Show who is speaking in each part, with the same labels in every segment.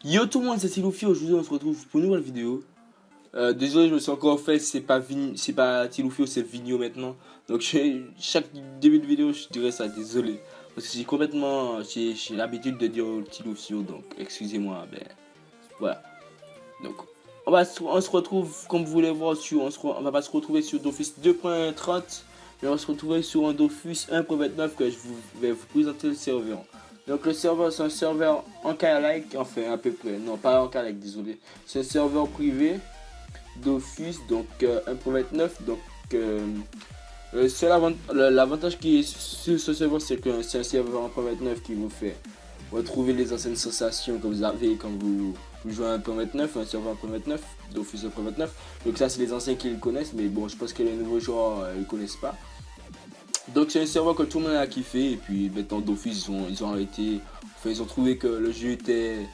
Speaker 1: Yo tout le monde, c'est Tilofi. Aujourd'hui on se retrouve pour une nouvelle vidéo. Désolé, je me suis encore fait, c'est pas Tilofi, c'est Vigno maintenant. Donc chaque début de vidéo je dirais ça, désolé. Parce que j'ai l'habitude de dire Tilofi, donc excusez-moi, ben voilà. Donc on se retrouve, comme vous voulez voir, on va pas se retrouver sur Dofus 2.30, mais on va se retrouver sur un Dofus 1.29 que vais vous présenter le serveur. Donc le serveur, c'est un serveur en K-like, enfin à peu près, non pas en K-like, désolé. C'est un serveur privé Dofus, donc 1.29, donc l'avantage qui est sur ce serveur, c'est que c'est un serveur 1.29 qui vous fait retrouver les anciennes sensations que vous avez quand vous jouez à 1.29, un serveur 1.29, Dofus 1.29. Donc ça, c'est les anciens qui le connaissent, mais bon, je pense que les nouveaux joueurs ils connaissent pas. Donc c'est un serveur que tout le monde a kiffé, et puis maintenant Dofus ils ont arrêté, enfin ils ont trouvé que le jeu était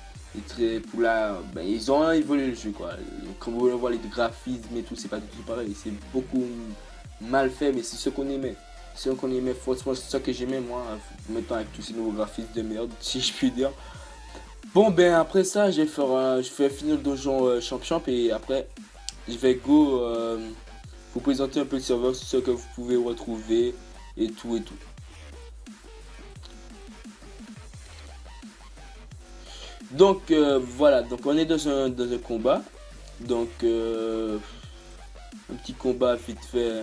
Speaker 1: très pour là, ben, ils ont évolué le jeu quoi. Comme vous le voyez, les graphismes et tout, c'est pas du tout pareil, c'est beaucoup mal fait, mais c'est ce qu'on aimait. C'est ce qu'on aimait, franchement, c'est ça que j'aimais moi, maintenant avec tous ces nouveaux graphismes de merde, si je puis dire. Bon ben après ça, je vais finir le donjon champ et après je vais vous présenter un peu le serveur, ce que vous pouvez retrouver et tout et tout. Donc voilà, donc on est dans un combat. Donc un petit combat vite fait.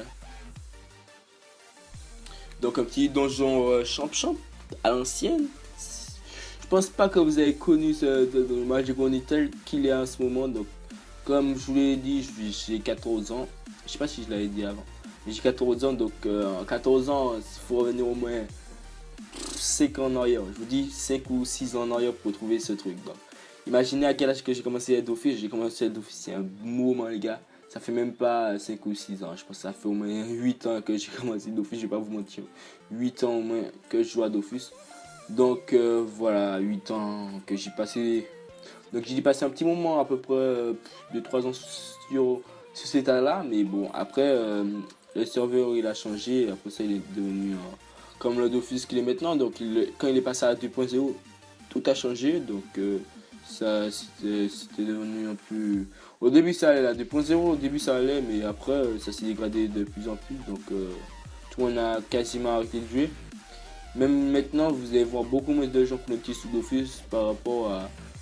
Speaker 1: Donc un petit donjon champ à l'ancienne. Je pense pas que vous avez connu ce Magic Only tel qu'il est en ce moment. Donc comme je vous l'ai dit, j'ai 14 ans. Je sais pas si je l'avais dit avant. J'ai 14 ans, donc en 14 ans, il faut revenir au moins 5 ans en arrière. Je vous dis 5 ou 6 ans en arrière pour trouver ce truc. Donc, imaginez à quel âge que j'ai commencé à être Dofus. J'ai commencé à être Dofus, c'est un moment les gars. Ça fait même pas 5 ou 6 ans. Je pense que ça fait au moins 8 ans que j'ai commencé Dofus. Je vais pas vous mentir. 8 ans au moins que je joue à Dofus. Donc voilà, 8 ans que j'ai passé. Donc j'ai passé un petit moment à peu près de 3 ans sur cet état-là. Mais bon, après, le serveur il a changé. Après ça, il est devenu comme le Dofus qu'il est maintenant. Donc quand il est passé à 2.0, tout a changé. Donc ça c'était devenu un peu. Au début ça allait, là 2.0, au début ça allait, mais après ça s'est dégradé de plus en plus. Donc tout le monde a quasiment arrêté de jouer. Même maintenant, vous allez voir beaucoup moins de gens connectés sous Dofus par rapport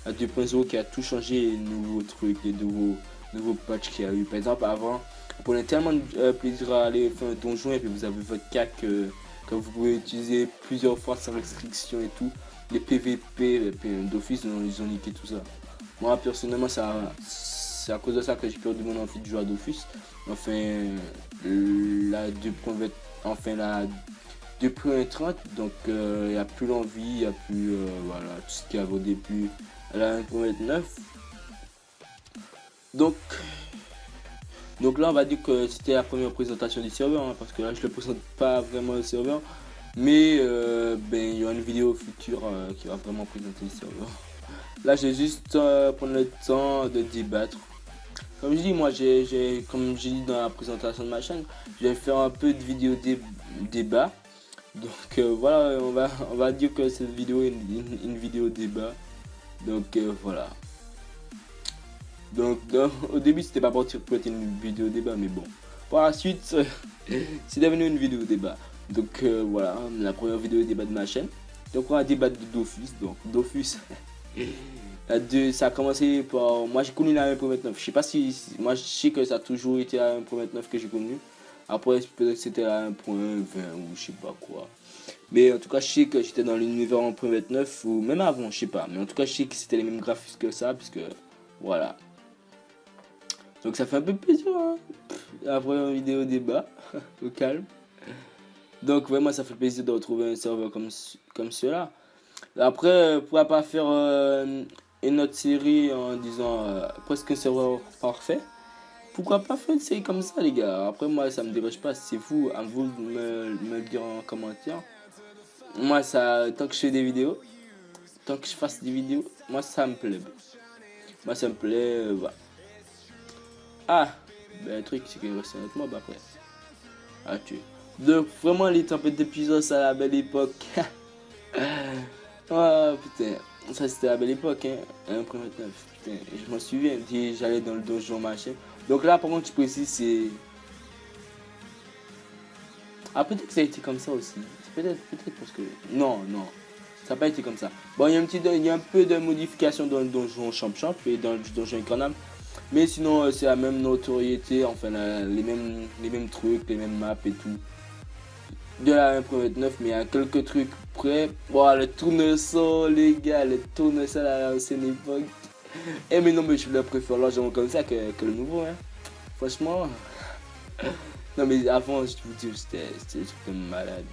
Speaker 1: à 2.0 qui a tout changé, les nouveaux trucs, les nouveaux patchs qu'il y a eu. Par exemple, avant, on prenait tellement de plaisir à aller faire un donjon et puis vous avez votre CAC que vous pouvez utiliser plusieurs fois sans restriction et tout. Les PVP, Dofus, ils ont niqué tout ça. Moi, personnellement, c'est à cause de ça que j'ai perdu mon envie de jouer à Dofus. Enfin, la 2.20, enfin la 2.30, donc il n'y a plus l'envie, il n'y a plus voilà, tout ce qu'il y avait au début à la 1.29. Donc là on va dire que c'était la première présentation du serveur, hein, parce que là je ne le présente pas vraiment le serveur, mais ben, il y aura une vidéo future qui va vraiment présenter le serveur. Là j'ai juste prendre le temps de débattre. Comme je dis, moi comme j'ai dit dans la présentation de ma chaîne, je vais faire un peu de vidéo débat. Donc voilà, on va dire que cette vidéo est une vidéo débat. Donc voilà. Donc au début c'était pas pour être une vidéo débat, mais bon. Par la suite, c'est devenu une vidéo débat. Donc voilà, la première vidéo débat de ma chaîne. Donc on va débattre de Dofus. Donc Dofus, ça a commencé par... Moi j'ai connu la 1.29. Je sais pas si... Moi je sais que ça a toujours été la 1.29 que j'ai connu. Après peut-être que c'était à 1.20 ou je sais pas quoi. Mais en tout cas je sais que j'étais dans l'univers 1.29 ou même avant, je sais pas. Mais en tout cas je sais que c'était les mêmes graphismes que ça, puisque voilà. Donc ça fait un peu plaisir hein, la première vidéo débat, au calme. Donc vraiment ça fait plaisir de retrouver un serveur comme cela. Après pourquoi pas faire une autre série en disant presque un serveur parfait. Pourquoi pas faire une série comme ça les gars. Après moi ça me dérange pas, c'est vous, à vous de me le dire en commentaire. Moi ça, tant que je fais des vidéos, tant que je fasse des vidéos, moi ça me plaît. Moi ça me plaît, voilà. Ah, ben le truc c'est que c'est notre mob après. Ah tu. Donc vraiment les tempêtes d'épisodes à la belle époque. Oh putain. Ça c'était la belle époque, hein. 1.29. Putain, je m'en souviens, j'allais dans le donjon machin. Donc là, par contre, je précise, c'est. Ah, peut-être que ça a été comme ça aussi. Peut-être parce que. Non, non. Ça n'a pas été comme ça. Bon, il y a un peu de modification dans le donjon Champ et dans le donjon Incarnam. Mais sinon, c'est la même notoriété, enfin, les mêmes trucs, les mêmes maps et tout. De la 1.29, mais il y a quelques trucs près. Bon, le tournesol, les gars, le tournesol à l'ancienne époque. Eh, mais non, mais je le préfère largement comme ça que le nouveau, hein. Franchement. Non, mais avant, je vous dis, c'était des trucs de malade.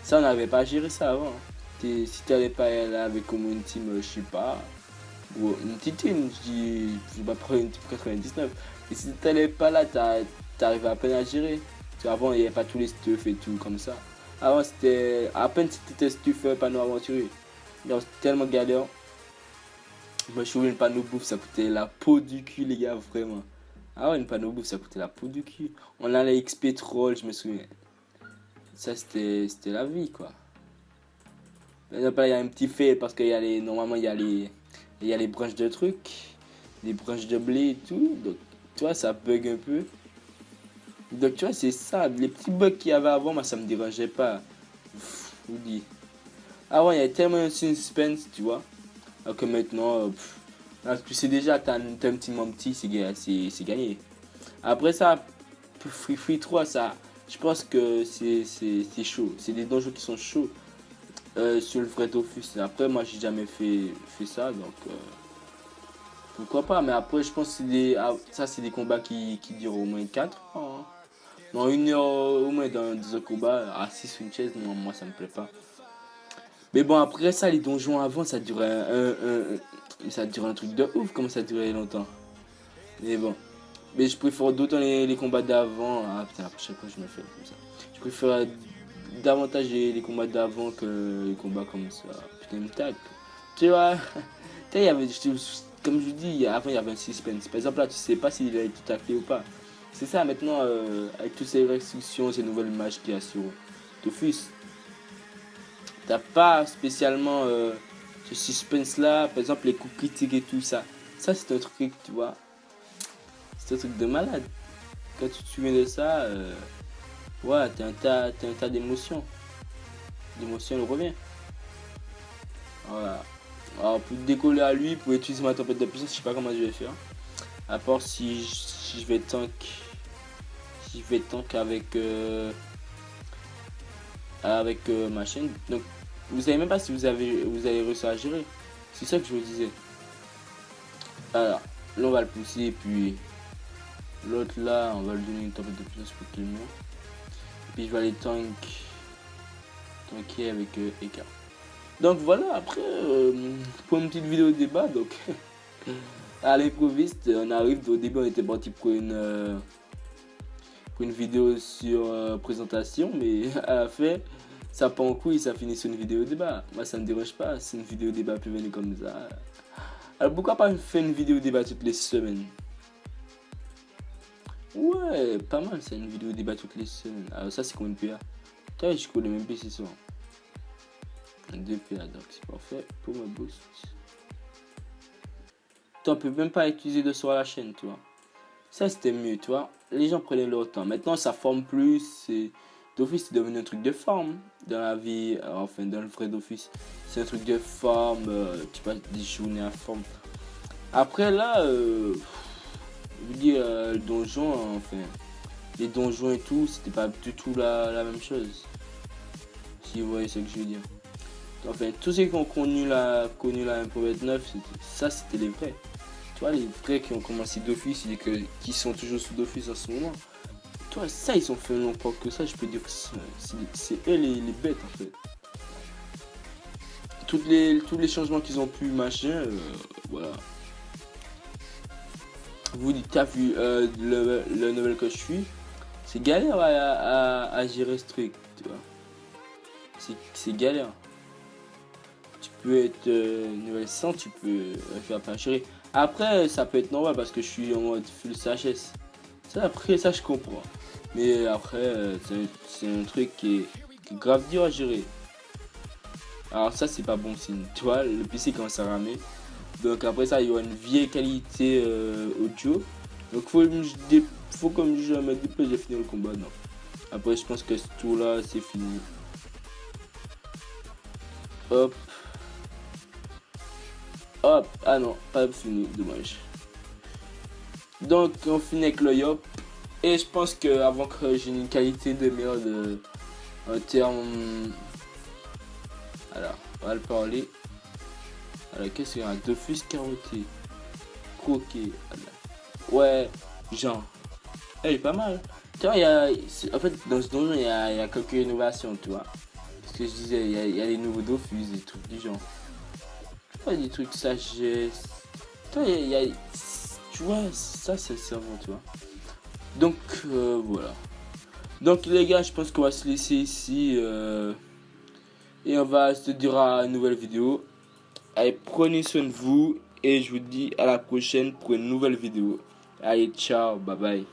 Speaker 1: Ça, on n'avait pas géré ça avant. Si t'allais pas là avec comme une team, je sais pas. Ou une petite team, je vais pas prendre une team 99. Et si t'allais pas là, t'arrivais à peine à gérer. Parce qu'avant, il n'y avait pas tous les stuff et tout comme ça. Avant, c'était à peine si t'étais stuff panneau aventurier. Donc, c'était tellement galère. Moi, je trouvais une panneau bouffe, ça coûtait la peau du cul, les gars, vraiment. Ah ouais, une panneau bouffe, ça coûtait la peau du cul. On allait XP troll, je me souviens. Ça, c'était la vie, quoi. Par exemple, là, il y a un petit fail parce qu'il y a normalement, il y a les branches de trucs, les branches de blé et tout. Donc, tu vois, ça bug un peu. Donc, tu vois, c'est ça. Les petits bugs qu'il y avait avant, moi, ça me dérangeait pas. Je vous dis. Avant, il y avait tellement un suspense, tu vois. Alors que maintenant, tu sais déjà, t'as un petit petit, c'est gagné. Après ça, Free 3, ça, je pense que c'est chaud. C'est des donjons qui sont chauds sur le vrai Dofus. Après, moi, j'ai jamais fait ça, donc pourquoi pas. Mais après, je pense que c'est des combats qui durent au moins 4 ans. Hein. Non, 1 heure au moins dans un combat, assis sur une chaise, moi, ça me plaît pas. Mais bon, après ça, les donjons avant, ça durait ça durait un truc de ouf, comme ça durait longtemps. Mais bon. Mais je préfère d'autant les combats d'avant. Ah putain, à chaque fois je me fais comme ça. Je préfère davantage les combats d'avant que les combats comme ça. Putain, me tac. Tu vois, il y avait, comme je vous dis, avant il y avait un suspense. Par exemple, là, tu sais pas s'il est tout acté ou pas. C'est ça maintenant, avec toutes ces restrictions, ces nouvelles images qu'il y a sur Dofus. T'as pas spécialement ce suspense là, par exemple les coups critiques et tout ça. Ça c'est un truc, tu vois. C'est un truc de malade. Quand tu te souviens de ça, ouais, t'as un tas d'émotions. L'émotion elle revient. Voilà. Alors pour décoller à lui, pour utiliser ma tempête de puissance, je sais pas comment je vais faire. À part si je vais tank. Si je vais tank avec ma chaîne. Donc vous savez même pas si vous allez réussir à gérer. C'est ça que je vous disais. Alors, là on va le pousser et puis l'autre là on va lui donner une tempête de puissance pour tout le monde. Et puis je vais aller tanker avec Eka. Donc voilà, après pour une petite vidéo de débat, donc à l'improviste, on arrive, au début on était parti pour une vidéo sur présentation, mais à la fin ça part en couille, ça finit sur une vidéo débat. Moi ça me dérange pas, si une vidéo débat peut venir comme ça. Alors pourquoi pas faire une vidéo débat toutes les semaines? Ouais, pas mal, c'est une vidéo débat toutes les semaines. Alors ça c'est combien de PA? Putain, je connais même plus c'est ça. 2 PA, donc c'est parfait pour me boost. On peut même pas utiliser de sur la chaîne, tu vois. Ça c'était mieux, tu vois. Les gens prenaient leur temps. Maintenant ça forme plus. Dofus c'est devenu un truc de forme dans la vie, enfin dans le vrai Dofus. C'est un truc de forme, tu passes des journées à forme. Après là, je vous dis, le donjon, enfin, les donjons et tout, c'était pas du tout la même chose. Si vous voyez ce que je veux dire. Enfin, tous ceux qui ont connu la 1.29, ça c'était les vrais. Tu vois, les vrais qui ont commencé Dofus et qui sont toujours sous Dofus en ce moment. Tu vois, ça ils ont fait longtemps que ça, je peux dire que c'est eux les bêtes en fait. Tous les changements qu'ils ont pu, machin, voilà. Vous dites, t'as vu le level que je suis, c'est galère à gérer ce truc, tu vois. C'est galère. Tu peux être level 100, tu peux faire pas gérer. Après, ça peut être normal parce que je suis en mode full SHS. Ça, après, ça, je comprends. Mais après, c'est un truc qui est grave dur à gérer. Alors ça c'est pas bon signe. Tu vois, le PC commence à ramer. Donc après ça, il y aura une vieille qualité audio. Donc faut comme je me dis que j'ai fini le combat. Non. Après je pense que ce tour là c'est fini. Hop. Hop. Ah non, pas fini, dommage. Donc on finit avec le Yop. Et je pense que avant que j'ai une qualité de merde en termes. Alors, on va le parler. Alors, qu'est-ce qu'il y a? Dofus carotté. Croqué. Ouais, genre. Elle est pas mal. Tu vois, en fait, dans ce donjon, il y a quelques innovations, tu vois. Parce que je disais, il y a les nouveaux Dofus, des trucs du genre. Pas des trucs sagesse. Tu vois, tu vois, ça, c'est le cerveau, tu vois. Donc, voilà. Donc, les gars, je pense qu'on va se laisser ici. Et on va se dire à une nouvelle vidéo. Allez, prenez soin de vous. Et je vous dis à la prochaine pour une nouvelle vidéo. Allez, ciao, bye bye.